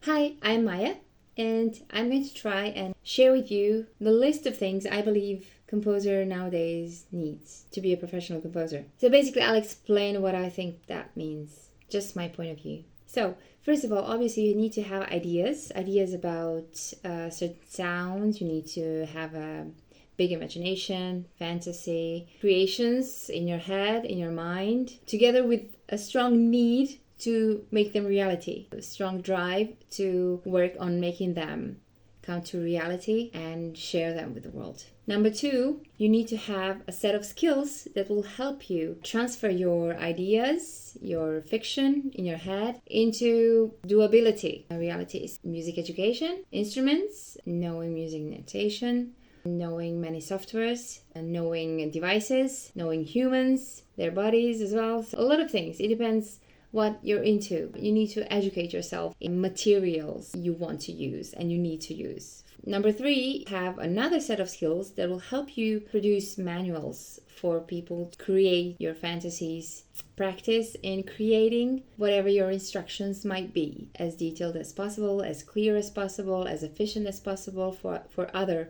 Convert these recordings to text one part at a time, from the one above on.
Hi, I'm Maya, and I'm going to try and share with you the list of things I believe composer nowadays needs to be a professional composer. So basically, I'll explain what I think that means, just my point of view. So first of all, obviously you need to have ideas about certain sounds. You need to have a big imagination, fantasy, creations in your head, in your mind, together with a strong need to make them reality, a strong drive to work on making them come to reality and share them with the world. Number two, you need to have a set of skills that will help you transfer your ideas, your fiction in your head into doability. Reality is music education, instruments, knowing music notation, knowing many softwares, and knowing devices, knowing humans, their bodies as well. So a lot of things. It depends what you're into. You need to educate yourself in materials you want to use and you need to use. Number three, have another set of skills that will help you produce manuals for people to create your fantasies. Practice in creating whatever your instructions might be, as detailed as possible, as clear as possible, as efficient as possible for other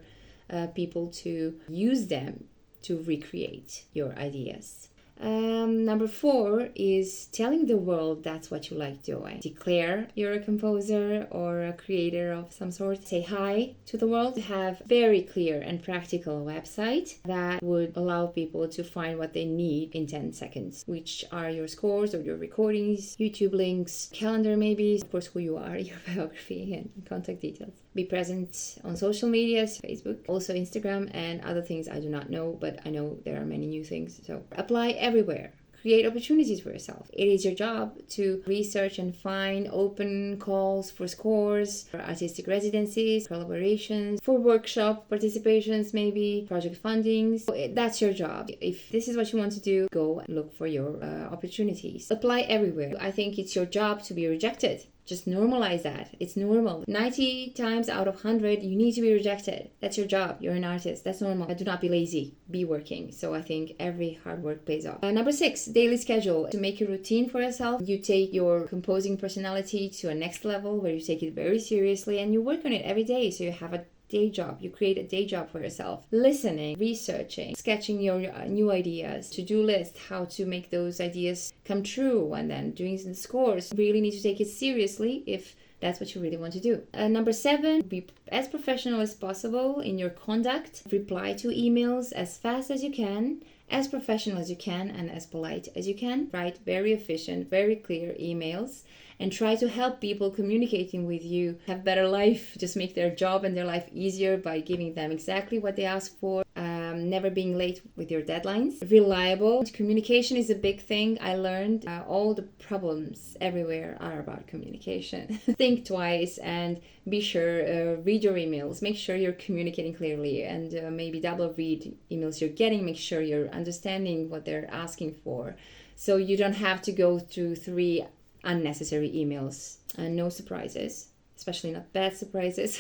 people to use them to recreate your ideas. Number four is telling the world that's what you like doing. Declare you're a composer or a creator of some sort. Say hi to the world. Have very clear and practical website that would allow people to find what they need in 10 seconds, which are your scores or your recordings, YouTube links, calendar maybe, of course who you are, your biography and contact details. Be present on social medias, Facebook, also Instagram and other things I do not know, but I know there are many new things. So apply everywhere. Create opportunities for yourself. It is your job to research and find open calls for scores, for artistic residencies, collaborations, for workshop participations, maybe project fundings. That's your job. If this is what you want to do, go and look for your opportunities. Apply everywhere. I think it's your job to be rejected. Just normalize that. It's normal. 90 times out of 100, you need to be rejected. That's your job. You're an artist. That's normal. Do not be lazy. Be working. So I think every hard work pays off. Number six, daily schedule. To make a routine for yourself, you take your composing personality to a next level where you take it very seriously and you work on it every day. So you have a day job. You create a day job for yourself. Listening, researching, sketching your new ideas, to-do list, how to make those ideas come true, and then doing the scores. You really need to take it seriously if that's what you really want to do. Number seven, be as professional as possible in your conduct. Reply to emails as fast as you can, as professional as you can, and as polite as you can. Write very efficient, very clear emails. And try to help people communicating with you have better life. Just make their job and their life easier by giving them exactly what they ask for. Never being late with your deadlines. Reliable. Communication is a big thing. I learned all the problems everywhere are about communication. Think twice and be sure, read your emails. Make sure you're communicating clearly and maybe double read emails you're getting. Make sure you're understanding what they're asking for. So you don't have to go through 3 unnecessary emails. No surprises, especially not bad surprises.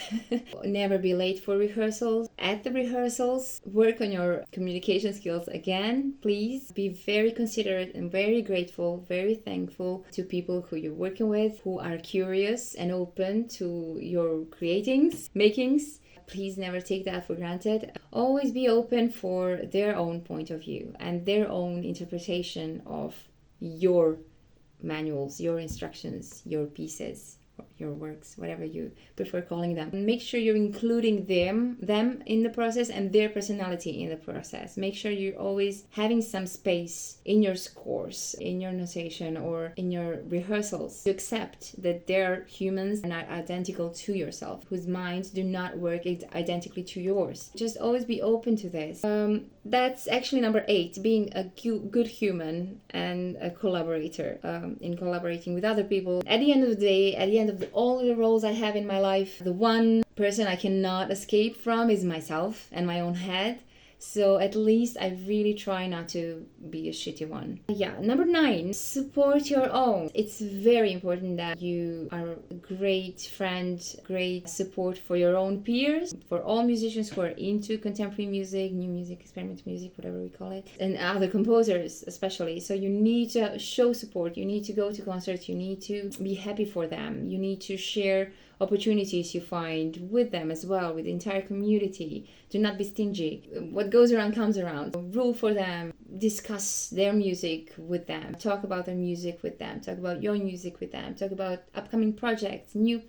Never be late for rehearsals. At the rehearsals, work on your communication skills again, please. Be very considerate and very grateful, very thankful to people who you're working with, who are curious and open to your makings. Please never take that for granted. Always be open for their own point of view and their own interpretation of your manuals, your instructions, your pieces, your works, whatever you prefer calling them. Make sure you're including them in the process and their personality in the process. Make sure you're always having some space in your scores, in your notation, or in your rehearsals to accept that they're humans and are identical to yourself, whose minds do not work identically to yours. Just always be open to this. That's actually number 8, being a good human and a collaborator in collaborating with other people. At the end of the day, at the end of all the roles I have in my life, the one person I cannot escape from is myself and my own head. So at least I really try not to be a shitty one. Yeah, number 9, support your own. It's very important that you are a great friend, great support for your own peers, for all musicians who are into contemporary music, new music, experimental music, whatever we call it, and other composers especially. So you need to show support, you need to go to concerts, you need to be happy for them, you need to share opportunities you find with them as well, with the entire community. Do not be stingy. What goes around comes around. Rule for them. Discuss their music with them. Talk about their music with them. Talk about your music with them. Talk about upcoming projects, new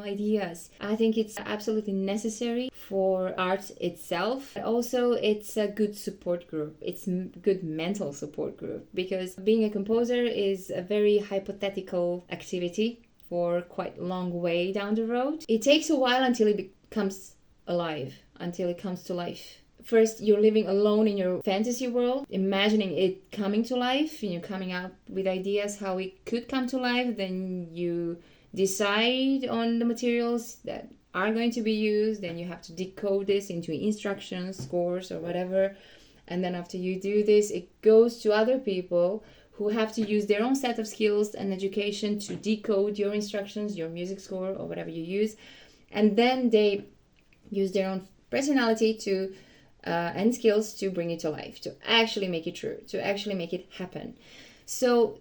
ideas. I think it's absolutely necessary for art itself. Also, it's a good support group. It's a good mental support group, because being a composer is a very hypothetical activity for quite a long way down the road. It takes a while until it becomes alive, until it comes to life. First, you're living alone in your fantasy world, imagining it coming to life, and you're coming up with ideas how it could come to life. Then you decide on the materials that are going to be used. Then you have to decode this into instructions, scores, or whatever. And then after you do this, it goes to other people who have to use their own set of skills and education to decode your instructions, your music score, or whatever you use. And then they use their own personality to and skills to bring it to life, to actually make it true, to actually make it happen. So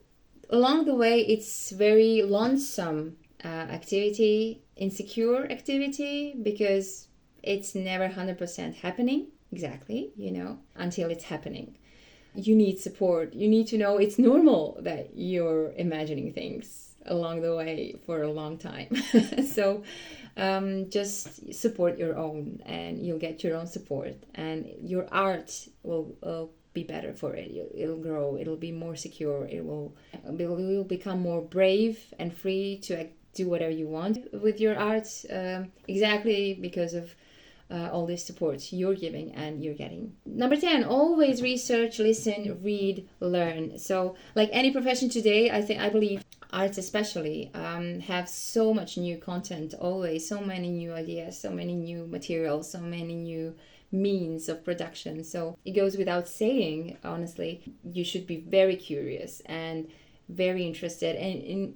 along the way, it's very lonesome activity, insecure activity, because it's never 100% happening exactly, until it's happening. You need support. You need to know it's normal that you're imagining things along the way for a long time. So just support your own, and you'll get your own support, and your art will be better for it. It'll grow. It'll be more secure. You'll become more brave and free to do whatever you want with your art, exactly because of all this support you're giving and you're getting. Number 10, always research, listen, read, learn. So like any profession today, I believe arts especially have so much new content always, so many new ideas, so many new materials, so many new means of production. So it goes without saying, honestly, you should be very curious and very interested, and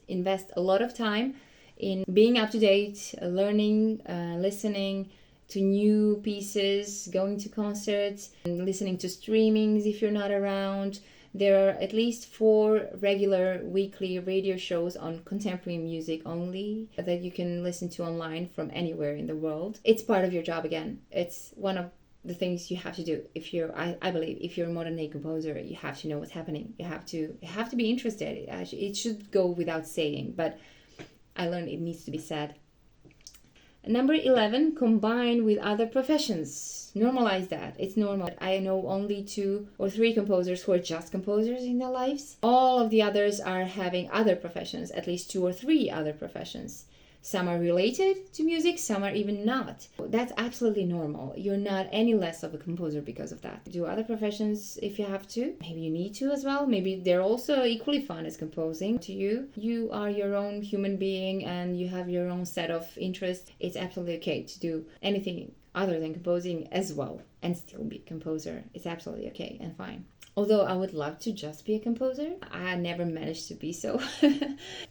invest a lot of time in being up to date, learning, listening to new pieces, going to concerts, and listening to streamings if you're not around. There are at least 4 regular weekly radio shows on contemporary music only that you can listen to online from anywhere in the world. It's part of your job again. It's one of the things you have to do if you're, I believe, if you're a modern day composer. You have to know what's happening. You have to be interested. It should go without saying, but I learned it needs to be said. Number 11, combine with other professions. Normalize that. It's normal. I know only 2 or 3 composers who are just composers in their lives. All of the others are having other professions, at least 2 or 3 other professions. Some are related to music, some are even not. That's absolutely normal. You're not any less of a composer because of that. Do other professions if you have to. Maybe you need to as well. Maybe they're also equally fun as composing to you. You are your own human being and you have your own set of interests. It's absolutely okay to do anything other than composing as well and still be a composer. It's absolutely okay and fine. Although I would love to just be a composer, I never managed to be so.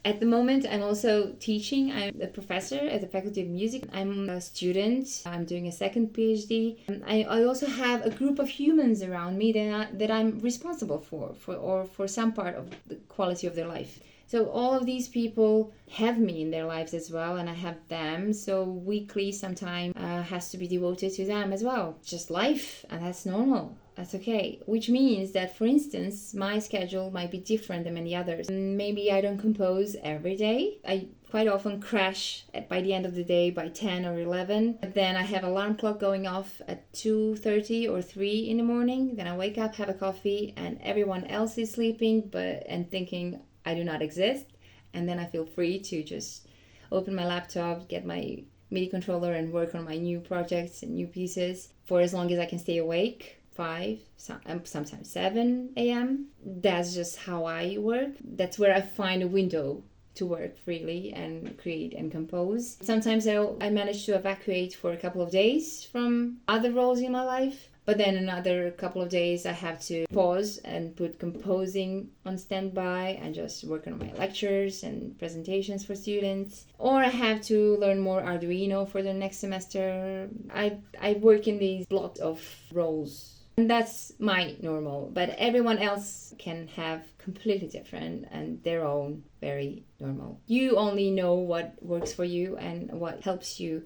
At the moment, I'm also teaching. I'm a professor at the Faculty of Music. I'm a student. I'm doing a second PhD. I also have a group of humans around me that I'm responsible for some part of the quality of their life. So all of these people have me in their lives as well, and I have them. So weekly, some time has to be devoted to them as well. Just life, and that's normal. That's okay. Which means that, for instance, my schedule might be different than many others. Maybe I don't compose every day. I quite often crash by the end of the day by 10 or 11. Then I have alarm clock going off at 2:30 or 3 in the morning. Then I wake up, have a coffee, and everyone else is sleeping and thinking I do not exist. And then I feel free to just open my laptop, get my MIDI controller and work on my new projects and new pieces for as long as I can stay awake. 5, sometimes 7 a.m. That's just how I work. That's where I find a window to work freely and create and compose. Sometimes I manage to evacuate for a couple of days from other roles in my life. But then another couple of days I have to pause and put composing on standby and just work on my lectures and presentations for students. Or I have to learn more Arduino for the next semester. I work in these blocks of roles And that's my normal, but everyone else can have completely different and their own very normal. You only know what works for you and what helps you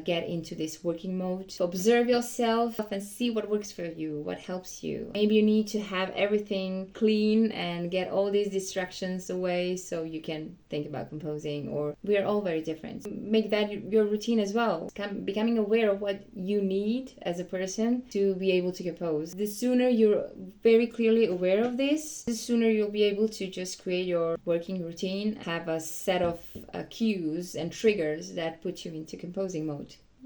get into this working mode. So observe yourself and see what works for you, what helps you. Maybe you need to have everything clean and get all these distractions away so you can think about composing, or we are all very different. Make that your routine as well. Becoming aware of what you need as a person to be able to compose. The sooner you're very clearly aware of this, the sooner you'll be able to just create your working routine, have a set of cues and triggers that put you into composing mode.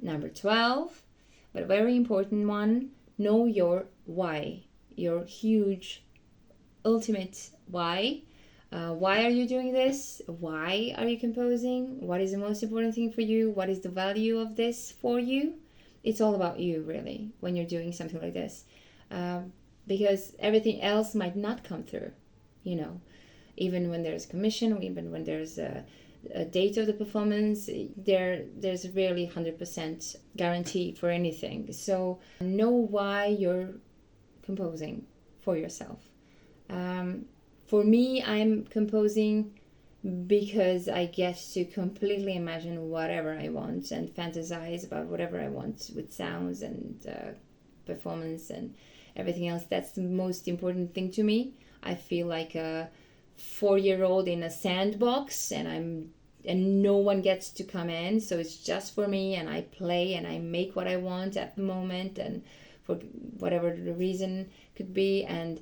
Number 12, but a very important one, know your why, your huge, ultimate why. Why are you doing this? Why are you composing? What is the most important thing for you? What is the value of this for you? It's all about you, really, when you're doing something like this. Because everything else might not come through, even when there's commission, even when there's a date of the performance, there's rarely 100% guarantee for anything. So know why you're composing for yourself. For me, I'm composing because I get to completely imagine whatever I want and fantasize about whatever I want with sounds and performance and everything else. That's the most important thing to me. I feel like a 4-year-old in a sandbox, and no one gets to come in, so it's just for me, and I play and I make what I want at the moment, and for whatever the reason could be, and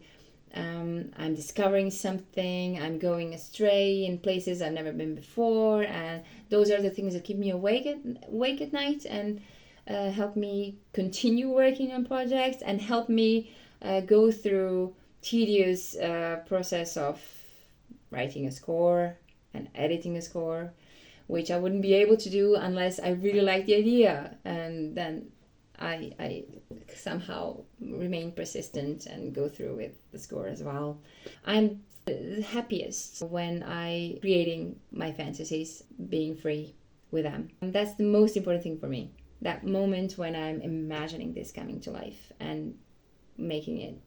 I'm discovering something, I'm going astray in places I've never been before, and those are the things that keep me awake at night and help me continue working on projects and help me go through tedious process of writing a score and editing a score, which I wouldn't be able to do unless I really like the idea, and then I somehow remain persistent and go through with the score as well. I'm the happiest when I creating my fantasies, being free with them. And that's the most important thing for me. That moment when I'm imagining this coming to life and making it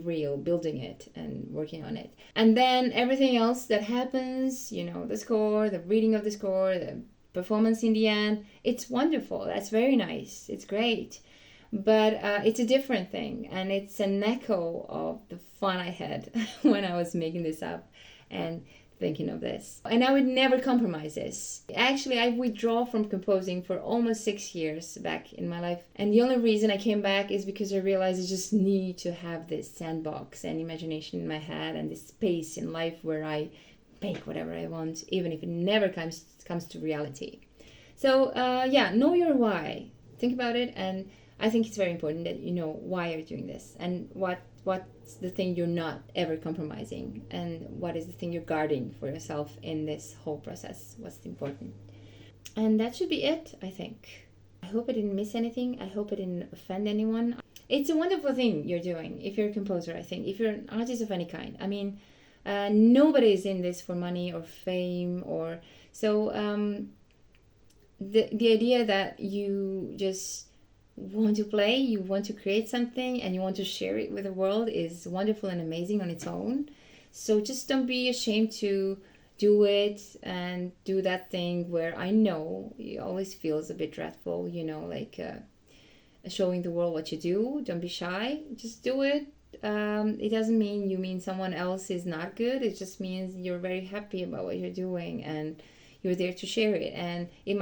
real, building it and working on it. And then everything else that happens, the score, the reading of the score, the performance in the end, it's wonderful. That's very nice. It's great. But it's a different thing, and it's an echo of the fun I had when I was making this up and thinking of this. And I would never compromise this. Actually, I withdraw from composing for almost 6 years back in my life. And the only reason I came back is because I realized I just need to have this sandbox and imagination in my head and this space in life where I make whatever I want, even if it never comes to reality. So know your why. Think about it, and I think it's very important that you know why you're doing this and what's the thing you're not ever compromising, and what is the thing you're guarding for yourself in this whole process. What's important. And that should be it, I think. I hope I didn't miss anything. I hope I didn't offend anyone. It's a wonderful thing you're doing if you're a composer, I think. If you're an artist of any kind. I mean, nobody is in this for money or fame or... So the idea that you just want to play, you want to create something, and you want to share it with the world is wonderful and amazing on its own. So just don't be ashamed to do it and do that thing where I know it always feels a bit dreadful, showing the world what you do. Don't be shy. Just do it. It doesn't mean you mean someone else is not good. It just means you're very happy about what you're doing and you're there to share it, and it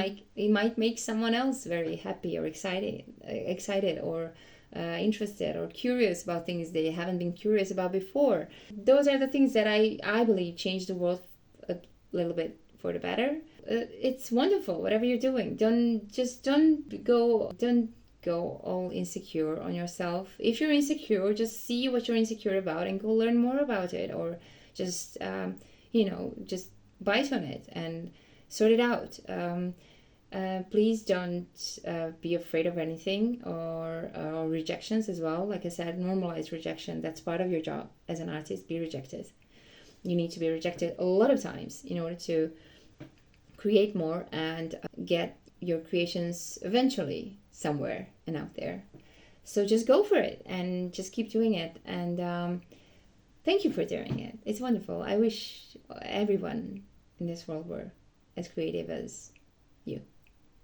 might make someone else very happy or excited or interested or curious about things they haven't been curious about before. Those are the things that I believe change the world a little bit for the better. It's wonderful whatever you're doing. Don't go all insecure on yourself. If you're insecure, just see what you're insecure about and go learn more about it, or just just bite on it and sort it out. Please don't be afraid of anything or rejections as well. Like I said, normalize rejection. That's part of your job as an artist. Be rejected. You need to be rejected a lot of times in order to create more and get your creations eventually somewhere and out there. So just go for it and just keep doing it. And thank you for doing it. It's wonderful. I wish everyone in this world were as creative as